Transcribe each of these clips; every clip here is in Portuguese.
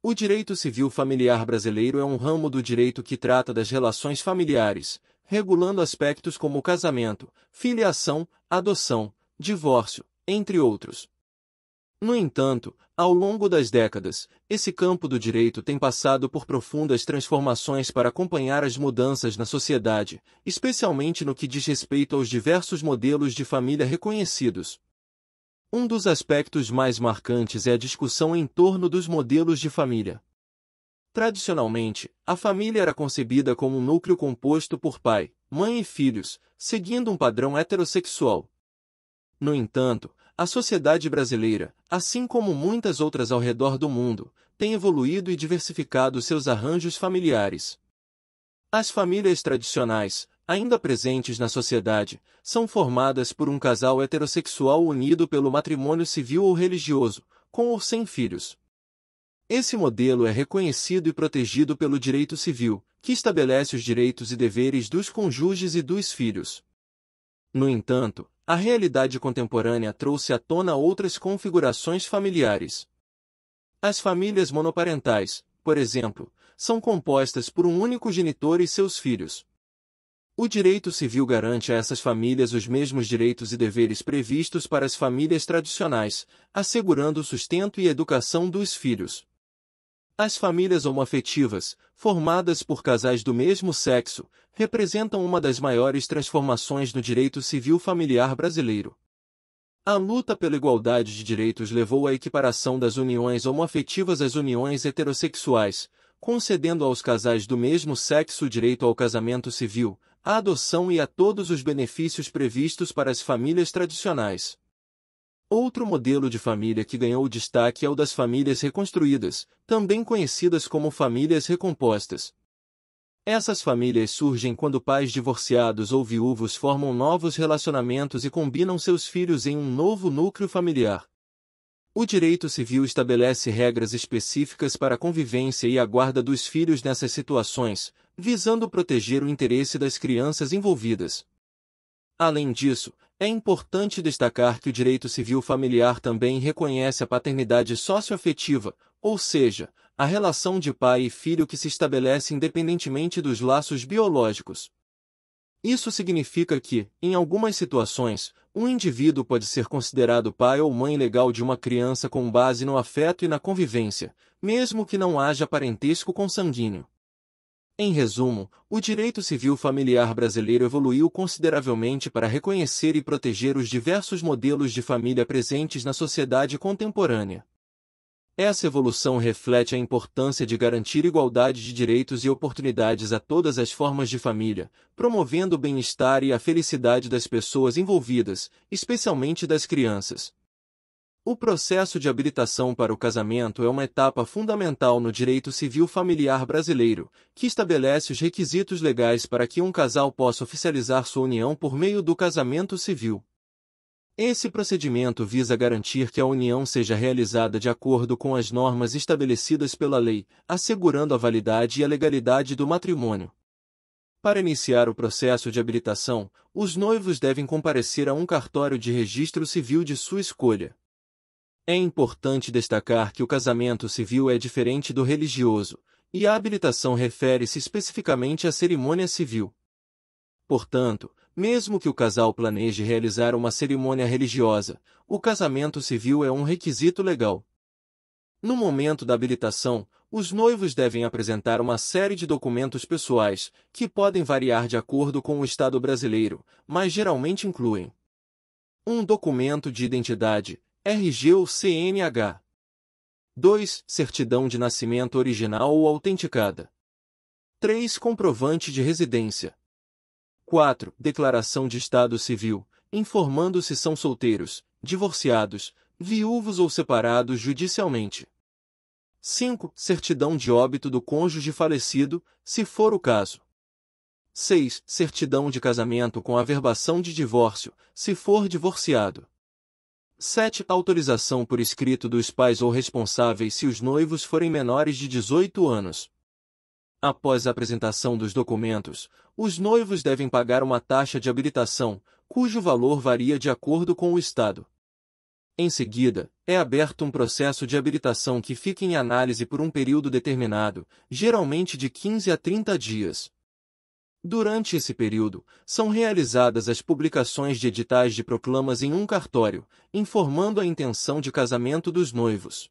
O direito civil familiar brasileiro é um ramo do direito que trata das relações familiares, regulando aspectos como casamento, filiação, adoção, divórcio, entre outros. No entanto, ao longo das décadas, esse campo do direito tem passado por profundas transformações para acompanhar as mudanças na sociedade, especialmente no que diz respeito aos diversos modelos de família reconhecidos. Um dos aspectos mais marcantes é a discussão em torno dos modelos de família. Tradicionalmente, a família era concebida como um núcleo composto por pai, mãe e filhos, seguindo um padrão heterossexual. No entanto, a sociedade brasileira, assim como muitas outras ao redor do mundo, tem evoluído e diversificado seus arranjos familiares. As famílias tradicionais, ainda presentes na sociedade, são formadas por um casal heterossexual unido pelo matrimônio civil ou religioso, com ou sem filhos. Esse modelo é reconhecido e protegido pelo direito civil, que estabelece os direitos e deveres dos cônjuges e dos filhos. No entanto, a realidade contemporânea trouxe à tona outras configurações familiares. As famílias monoparentais, por exemplo, são compostas por um único genitor e seus filhos. O direito civil garante a essas famílias os mesmos direitos e deveres previstos para as famílias tradicionais, assegurando o sustento e educação dos filhos. As famílias homoafetivas, formadas por casais do mesmo sexo, representam uma das maiores transformações no direito civil familiar brasileiro. A luta pela igualdade de direitos levou à equiparação das uniões homoafetivas às uniões heterossexuais, concedendo aos casais do mesmo sexo o direito ao casamento civil, à adoção e a todos os benefícios previstos para as famílias tradicionais. Outro modelo de família que ganhou destaque é o das famílias reconstruídas, também conhecidas como famílias recompostas. Essas famílias surgem quando pais divorciados ou viúvos formam novos relacionamentos e combinam seus filhos em um novo núcleo familiar. O direito civil estabelece regras específicas para a convivência e a guarda dos filhos nessas situações, visando proteger o interesse das crianças envolvidas. Além disso, é importante destacar que o direito civil familiar também reconhece a paternidade socioafetiva, ou seja, a relação de pai e filho que se estabelece independentemente dos laços biológicos. Isso significa que, em algumas situações, um indivíduo pode ser considerado pai ou mãe legal de uma criança com base no afeto e na convivência, mesmo que não haja parentesco consanguíneo. Em resumo, o direito civil familiar brasileiro evoluiu consideravelmente para reconhecer e proteger os diversos modelos de família presentes na sociedade contemporânea. Essa evolução reflete a importância de garantir igualdade de direitos e oportunidades a todas as formas de família, promovendo o bem-estar e a felicidade das pessoas envolvidas, especialmente das crianças. O processo de habilitação para o casamento é uma etapa fundamental no direito civil familiar brasileiro, que estabelece os requisitos legais para que um casal possa oficializar sua união por meio do casamento civil. Esse procedimento visa garantir que a união seja realizada de acordo com as normas estabelecidas pela lei, assegurando a validade e a legalidade do matrimônio. Para iniciar o processo de habilitação, os noivos devem comparecer a um cartório de registro civil de sua escolha. É importante destacar que o casamento civil é diferente do religioso, e a habilitação refere-se especificamente à cerimônia civil. Portanto, mesmo que o casal planeje realizar uma cerimônia religiosa, o casamento civil é um requisito legal. No momento da habilitação, os noivos devem apresentar uma série de documentos pessoais, que podem variar de acordo com o Estado brasileiro, mas geralmente incluem um documento de identidade, RG ou CNH. 2. Certidão de nascimento original ou autenticada. 3. Comprovante de residência. 4. Declaração de estado civil, informando se são solteiros, divorciados, viúvos ou separados judicialmente. 5. Certidão de óbito do cônjuge falecido, se for o caso. 6. Certidão de casamento com averbação de divórcio, se for divorciado. 7. Autorização por escrito dos pais ou responsáveis se os noivos forem menores de 18 anos. Após a apresentação dos documentos, os noivos devem pagar uma taxa de habilitação, cujo valor varia de acordo com o estado. Em seguida, é aberto um processo de habilitação que fica em análise por um período determinado, geralmente de 15 a 30 dias. Durante esse período, são realizadas as publicações de editais de proclamas em um cartório, informando a intenção de casamento dos noivos.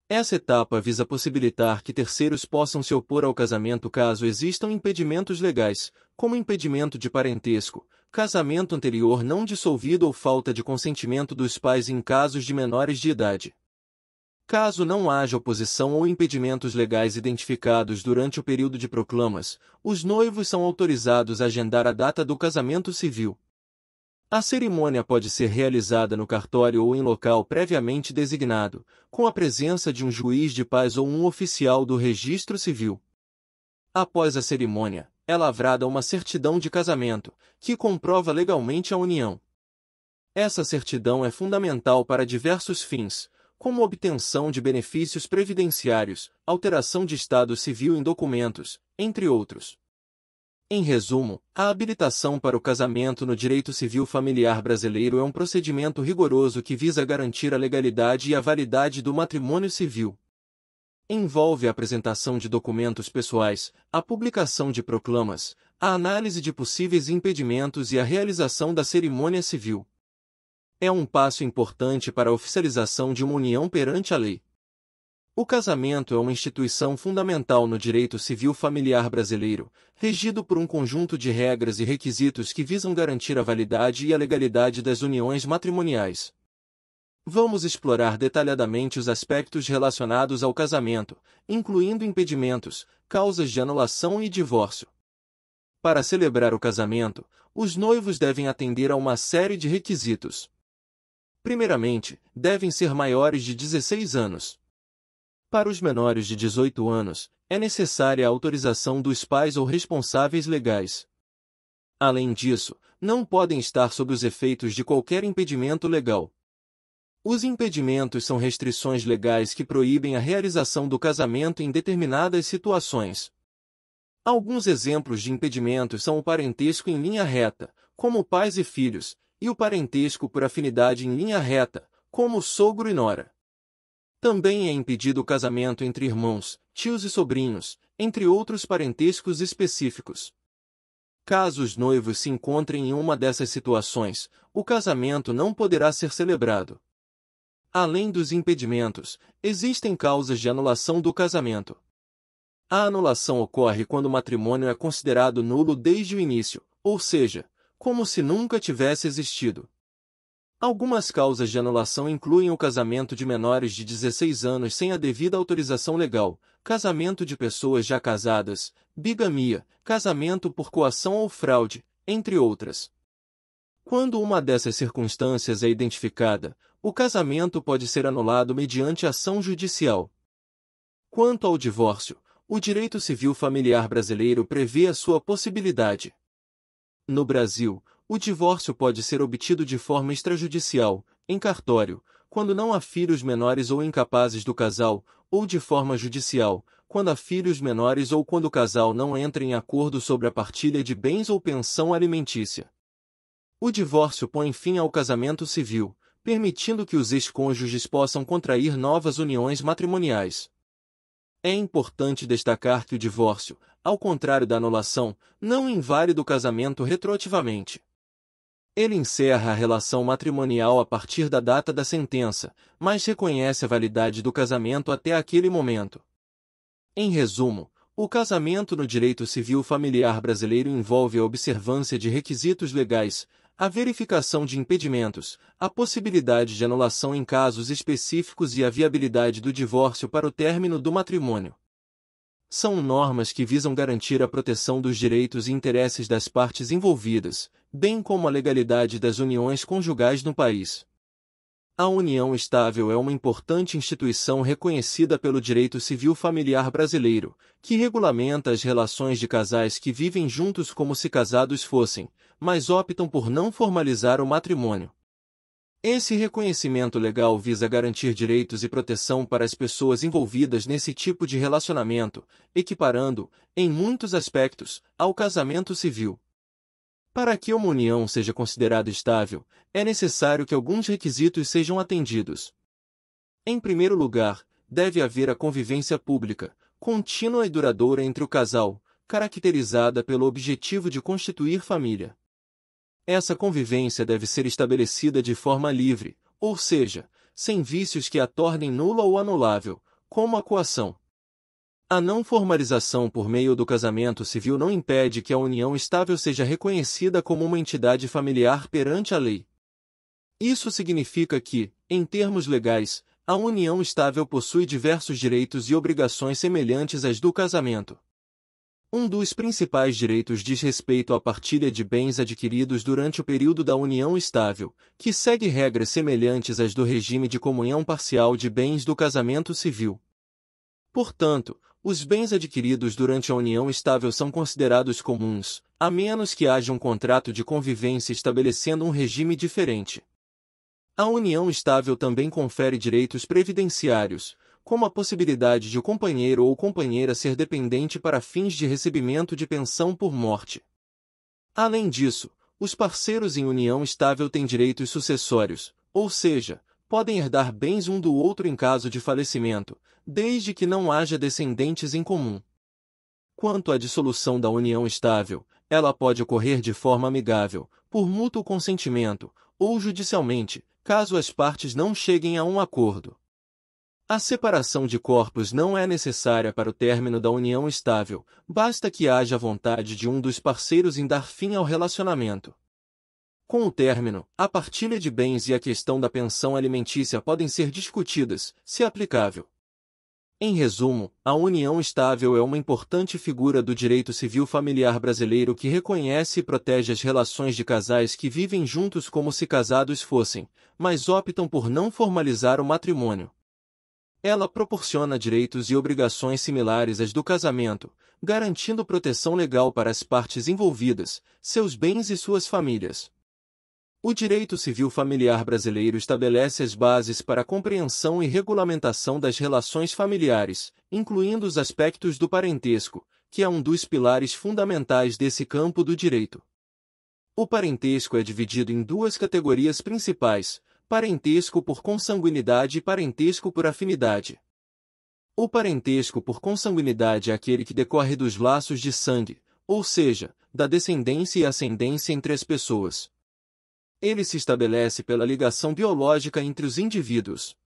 Essa etapa visa possibilitar que terceiros possam se opor ao casamento caso existam impedimentos legais, como impedimento de parentesco, casamento anterior não dissolvido ou falta de consentimento dos pais em casos de menores de idade. Caso não haja oposição ou impedimentos legais identificados durante o período de proclamas, os noivos são autorizados a agendar a data do casamento civil. A cerimônia pode ser realizada no cartório ou em local previamente designado, com a presença de um juiz de paz ou um oficial do registro civil. Após a cerimônia, é lavrada uma certidão de casamento, que comprova legalmente a união. Essa certidão é fundamental para diversos fins, como obtenção de benefícios previdenciários, alteração de estado civil em documentos, entre outros. Em resumo, a habilitação para o casamento no direito civil familiar brasileiro é um procedimento rigoroso que visa garantir a legalidade e a validade do matrimônio civil. Envolve a apresentação de documentos pessoais, a publicação de proclamas, a análise de possíveis impedimentos e a realização da cerimônia civil. É um passo importante para a oficialização de uma união perante a lei. O casamento é uma instituição fundamental no direito civil familiar brasileiro, regido por um conjunto de regras e requisitos que visam garantir a validade e a legalidade das uniões matrimoniais. Vamos explorar detalhadamente os aspectos relacionados ao casamento, incluindo impedimentos, causas de anulação e divórcio. Para celebrar o casamento, os noivos devem atender a uma série de requisitos. Primeiramente, devem ser maiores de 16 anos. Para os menores de 18 anos, é necessária a autorização dos pais ou responsáveis legais. Além disso, não podem estar sob os efeitos de qualquer impedimento legal. Os impedimentos são restrições legais que proíbem a realização do casamento em determinadas situações. Alguns exemplos de impedimentos são o parentesco em linha reta, como pais e filhos, e o parentesco por afinidade em linha reta, como sogro e nora. Também é impedido o casamento entre irmãos, tios e sobrinhos, entre outros parentescos específicos. Caso os noivos se encontrem em uma dessas situações, o casamento não poderá ser celebrado. Além dos impedimentos, existem causas de anulação do casamento. A anulação ocorre quando o matrimônio é considerado nulo desde o início, ou seja, como se nunca tivesse existido. Algumas causas de anulação incluem o casamento de menores de 16 anos sem a devida autorização legal, casamento de pessoas já casadas, bigamia, casamento por coação ou fraude, entre outras. Quando uma dessas circunstâncias é identificada, o casamento pode ser anulado mediante ação judicial. Quanto ao divórcio, o direito civil familiar brasileiro prevê a sua possibilidade. No Brasil, o divórcio pode ser obtido de forma extrajudicial, em cartório, quando não há filhos menores ou incapazes do casal, ou de forma judicial, quando há filhos menores ou quando o casal não entra em acordo sobre a partilha de bens ou pensão alimentícia. O divórcio põe fim ao casamento civil, permitindo que os ex-cônjuges possam contrair novas uniões matrimoniais. É importante destacar que o divórcio, ao contrário da anulação, não invalida o casamento retroativamente. Ele encerra a relação matrimonial a partir da data da sentença, mas reconhece a validade do casamento até aquele momento. Em resumo, o casamento no direito civil familiar brasileiro envolve a observância de requisitos legais, a verificação de impedimentos, a possibilidade de anulação em casos específicos e a viabilidade do divórcio para o término do matrimônio. São normas que visam garantir a proteção dos direitos e interesses das partes envolvidas, bem como a legalidade das uniões conjugais no país. A união estável é uma importante instituição reconhecida pelo direito civil familiar brasileiro, que regulamenta as relações de casais que vivem juntos como se casados fossem, mas optam por não formalizar o matrimônio. Esse reconhecimento legal visa garantir direitos e proteção para as pessoas envolvidas nesse tipo de relacionamento, equiparando, em muitos aspectos, ao casamento civil. Para que uma união seja considerada estável, é necessário que alguns requisitos sejam atendidos. Em primeiro lugar, deve haver a convivência pública, contínua e duradoura entre o casal, caracterizada pelo objetivo de constituir família. Essa convivência deve ser estabelecida de forma livre, ou seja, sem vícios que a tornem nula ou anulável, como a coação. A não formalização por meio do casamento civil não impede que a união estável seja reconhecida como uma entidade familiar perante a lei. Isso significa que, em termos legais, a união estável possui diversos direitos e obrigações semelhantes às do casamento. Um dos principais direitos diz respeito à partilha de bens adquiridos durante o período da união estável, que segue regras semelhantes às do regime de comunhão parcial de bens do casamento civil. Portanto, os bens adquiridos durante a união estável são considerados comuns, a menos que haja um contrato de convivência estabelecendo um regime diferente. A união estável também confere direitos previdenciários, como a possibilidade de o companheiro ou companheira ser dependente para fins de recebimento de pensão por morte. Além disso, os parceiros em união estável têm direitos sucessórios, ou seja, podem herdar bens um do outro em caso de falecimento, desde que não haja descendentes em comum. Quanto à dissolução da união estável, ela pode ocorrer de forma amigável, por mútuo consentimento, ou judicialmente, caso as partes não cheguem a um acordo. A separação de corpos não é necessária para o término da união estável, basta que haja vontade de um dos parceiros em dar fim ao relacionamento. Com o término, a partilha de bens e a questão da pensão alimentícia podem ser discutidas, se aplicável. Em resumo, a união estável é uma importante figura do direito civil familiar brasileiro que reconhece e protege as relações de casais que vivem juntos como se casados fossem, mas optam por não formalizar o matrimônio. Ela proporciona direitos e obrigações similares às do casamento, garantindo proteção legal para as partes envolvidas, seus bens e suas famílias. O direito civil familiar brasileiro estabelece as bases para a compreensão e regulamentação das relações familiares, incluindo os aspectos do parentesco, que é um dos pilares fundamentais desse campo do direito. O parentesco é dividido em duas categorias principais: parentesco por consanguinidade e parentesco por afinidade. O parentesco por consanguinidade é aquele que decorre dos laços de sangue, ou seja, da descendência e ascendência entre as pessoas. Ele se estabelece pela ligação biológica entre os indivíduos.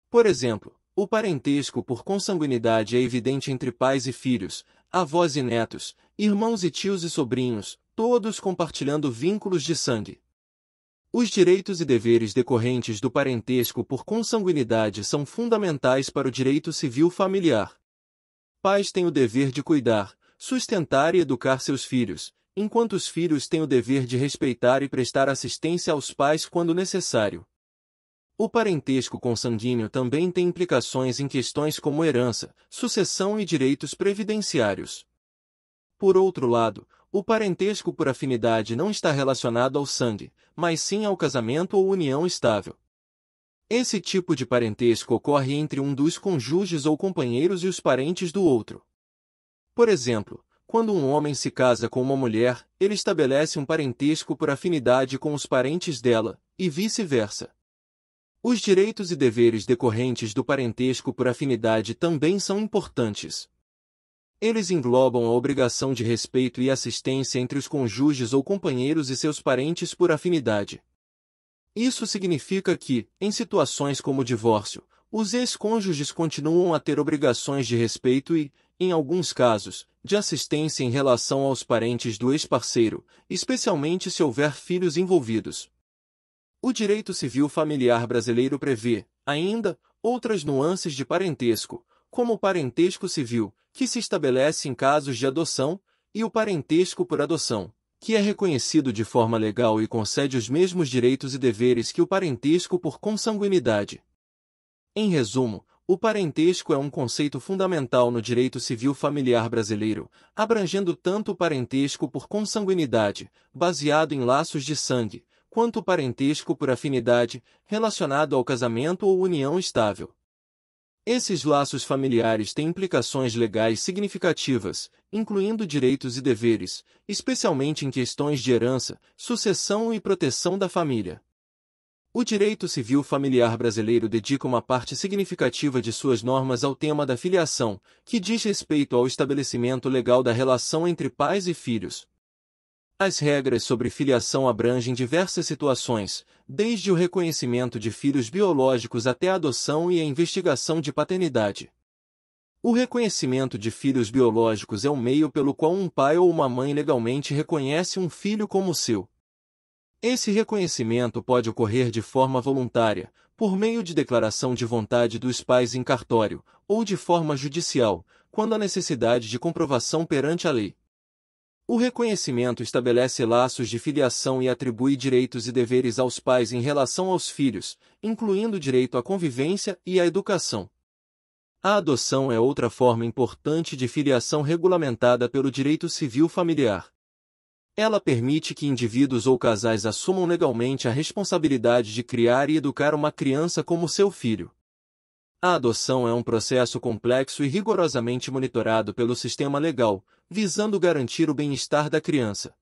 Por exemplo, o parentesco por consanguinidade é evidente entre pais e filhos, avós e netos, irmãos e tios e sobrinhos, todos compartilhando vínculos de sangue. Os direitos e deveres decorrentes do parentesco por consanguinidade são fundamentais para o direito civil familiar. Pais têm o dever de cuidar, sustentar e educar seus filhos, enquanto os filhos têm o dever de respeitar e prestar assistência aos pais quando necessário. O parentesco consanguíneo também tem implicações em questões como herança, sucessão e direitos previdenciários. Por outro lado, o parentesco por afinidade não está relacionado ao sangue, mas sim ao casamento ou união estável. Esse tipo de parentesco ocorre entre um dos cônjuges ou companheiros e os parentes do outro. Por exemplo, quando um homem se casa com uma mulher, ele estabelece um parentesco por afinidade com os parentes dela, e vice-versa. Os direitos e deveres decorrentes do parentesco por afinidade também são importantes. Eles englobam a obrigação de respeito e assistência entre os cônjuges ou companheiros e seus parentes por afinidade. Isso significa que, em situações como o divórcio, os ex-cônjuges continuam a ter obrigações de respeito e, em alguns casos, de assistência em relação aos parentes do ex-parceiro, especialmente se houver filhos envolvidos. O direito civil familiar brasileiro prevê, ainda, outras nuances de parentesco, como o parentesco civil, que se estabelece em casos de adoção, e o parentesco por adoção, que é reconhecido de forma legal e concede os mesmos direitos e deveres que o parentesco por consanguinidade. Em resumo, o parentesco é um conceito fundamental no direito civil familiar brasileiro, abrangendo tanto o parentesco por consanguinidade, baseado em laços de sangue, quanto o parentesco por afinidade, relacionado ao casamento ou união estável. Esses laços familiares têm implicações legais significativas, incluindo direitos e deveres, especialmente em questões de herança, sucessão e proteção da família. O direito civil familiar brasileiro dedica uma parte significativa de suas normas ao tema da filiação, que diz respeito ao estabelecimento legal da relação entre pais e filhos. As regras sobre filiação abrangem diversas situações, desde o reconhecimento de filhos biológicos até a adoção e a investigação de paternidade. O reconhecimento de filhos biológicos é um meio pelo qual um pai ou uma mãe legalmente reconhece um filho como seu. Esse reconhecimento pode ocorrer de forma voluntária, por meio de declaração de vontade dos pais em cartório, ou de forma judicial, quando há necessidade de comprovação perante a lei. O reconhecimento estabelece laços de filiação e atribui direitos e deveres aos pais em relação aos filhos, incluindo o direito à convivência e à educação. A adoção é outra forma importante de filiação regulamentada pelo direito civil familiar. Ela permite que indivíduos ou casais assumam legalmente a responsabilidade de criar e educar uma criança como seu filho. A adoção é um processo complexo e rigorosamente monitorado pelo sistema legal, visando garantir o bem-estar da criança.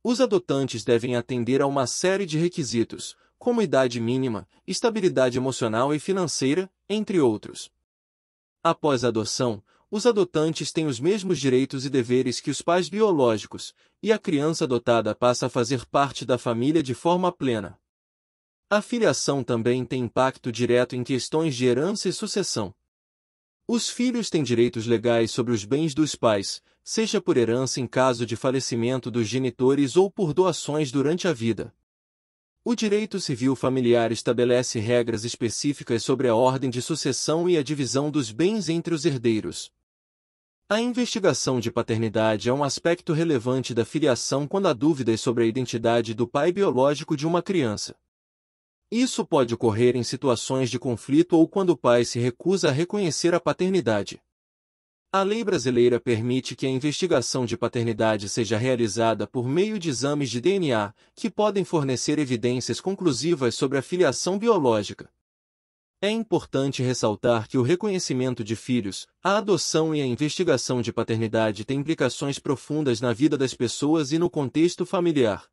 Os adotantes devem atender a uma série de requisitos, como idade mínima, estabilidade emocional e financeira, entre outros. Após a adoção, os adotantes têm os mesmos direitos e deveres que os pais biológicos, e a criança adotada passa a fazer parte da família de forma plena. A filiação também tem impacto direto em questões de herança e sucessão. Os filhos têm direitos legais sobre os bens dos pais, seja por herança em caso de falecimento dos genitores ou por doações durante a vida. O direito civil familiar estabelece regras específicas sobre a ordem de sucessão e a divisão dos bens entre os herdeiros. A investigação de paternidade é um aspecto relevante da filiação quando há dúvidas sobre a identidade do pai biológico de uma criança. Isso pode ocorrer em situações de conflito ou quando o pai se recusa a reconhecer a paternidade. A lei brasileira permite que a investigação de paternidade seja realizada por meio de exames de DNA, que podem fornecer evidências conclusivas sobre a filiação biológica. É importante ressaltar que o reconhecimento de filhos, a adoção e a investigação de paternidade têm implicações profundas na vida das pessoas e no contexto familiar.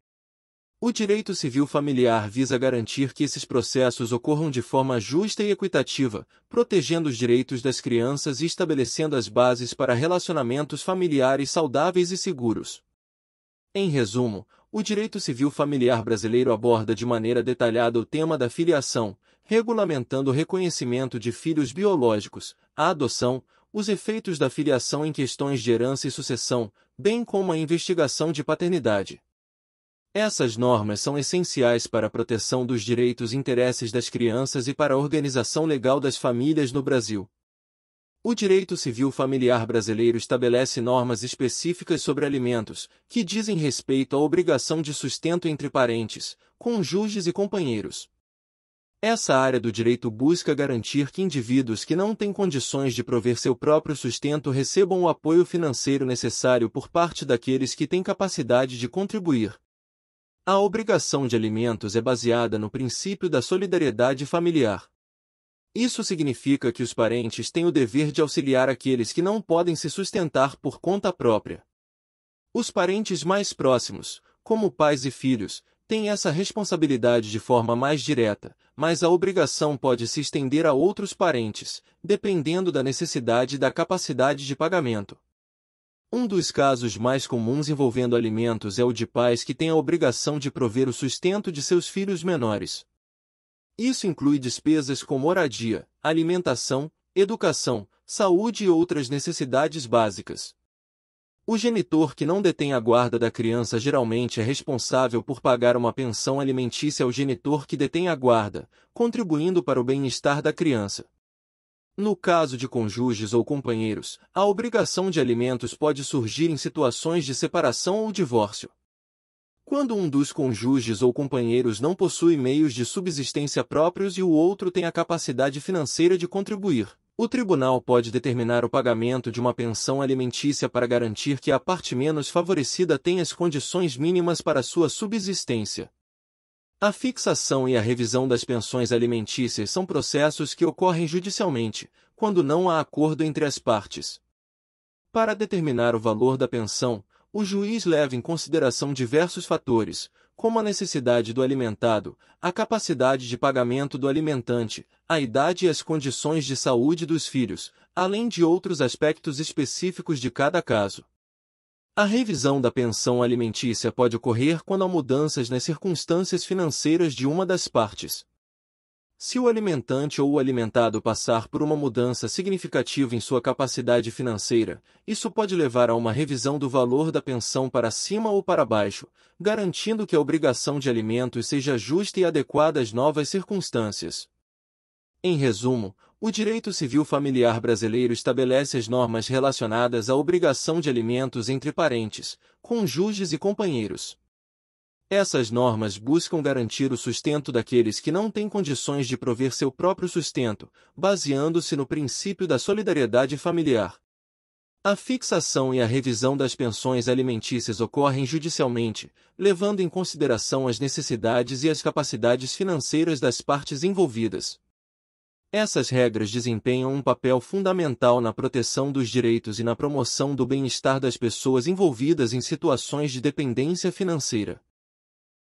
O direito civil familiar visa garantir que esses processos ocorram de forma justa e equitativa, protegendo os direitos das crianças e estabelecendo as bases para relacionamentos familiares saudáveis e seguros. Em resumo, o direito civil familiar brasileiro aborda de maneira detalhada o tema da filiação, regulamentando o reconhecimento de filhos biológicos, a adoção, os efeitos da filiação em questões de herança e sucessão, bem como a investigação de paternidade. Essas normas são essenciais para a proteção dos direitos e interesses das crianças e para a organização legal das famílias no Brasil. O direito civil familiar brasileiro estabelece normas específicas sobre alimentos, que dizem respeito à obrigação de sustento entre parentes, cônjuges e companheiros. Essa área do direito busca garantir que indivíduos que não têm condições de prover seu próprio sustento recebam o apoio financeiro necessário por parte daqueles que têm capacidade de contribuir. A obrigação de alimentos é baseada no princípio da solidariedade familiar. Isso significa que os parentes têm o dever de auxiliar aqueles que não podem se sustentar por conta própria. Os parentes mais próximos, como pais e filhos, têm essa responsabilidade de forma mais direta, mas a obrigação pode se estender a outros parentes, dependendo da necessidade e da capacidade de pagamento. Um dos casos mais comuns envolvendo alimentos é o de pais que têm a obrigação de prover o sustento de seus filhos menores. Isso inclui despesas como moradia, alimentação, educação, saúde e outras necessidades básicas. O genitor que não detém a guarda da criança geralmente é responsável por pagar uma pensão alimentícia ao genitor que detém a guarda, contribuindo para o bem-estar da criança. No caso de cônjuges ou companheiros, a obrigação de alimentos pode surgir em situações de separação ou divórcio. Quando um dos cônjuges ou companheiros não possui meios de subsistência próprios e o outro tem a capacidade financeira de contribuir, o tribunal pode determinar o pagamento de uma pensão alimentícia para garantir que a parte menos favorecida tenha as condições mínimas para sua subsistência. A fixação e a revisão das pensões alimentícias são processos que ocorrem judicialmente, quando não há acordo entre as partes. Para determinar o valor da pensão, o juiz leva em consideração diversos fatores, como a necessidade do alimentado, a capacidade de pagamento do alimentante, a idade e as condições de saúde dos filhos, além de outros aspectos específicos de cada caso. A revisão da pensão alimentícia pode ocorrer quando há mudanças nas circunstâncias financeiras de uma das partes. Se o alimentante ou o alimentado passar por uma mudança significativa em sua capacidade financeira, isso pode levar a uma revisão do valor da pensão para cima ou para baixo, garantindo que a obrigação de alimentos seja justa e adequada às novas circunstâncias. Em resumo, o direito civil familiar brasileiro estabelece as normas relacionadas à obrigação de alimentos entre parentes, cônjuges e companheiros. Essas normas buscam garantir o sustento daqueles que não têm condições de prover seu próprio sustento, baseando-se no princípio da solidariedade familiar. A fixação e a revisão das pensões alimentícias ocorrem judicialmente, levando em consideração as necessidades e as capacidades financeiras das partes envolvidas. Essas regras desempenham um papel fundamental na proteção dos direitos e na promoção do bem-estar das pessoas envolvidas em situações de dependência financeira.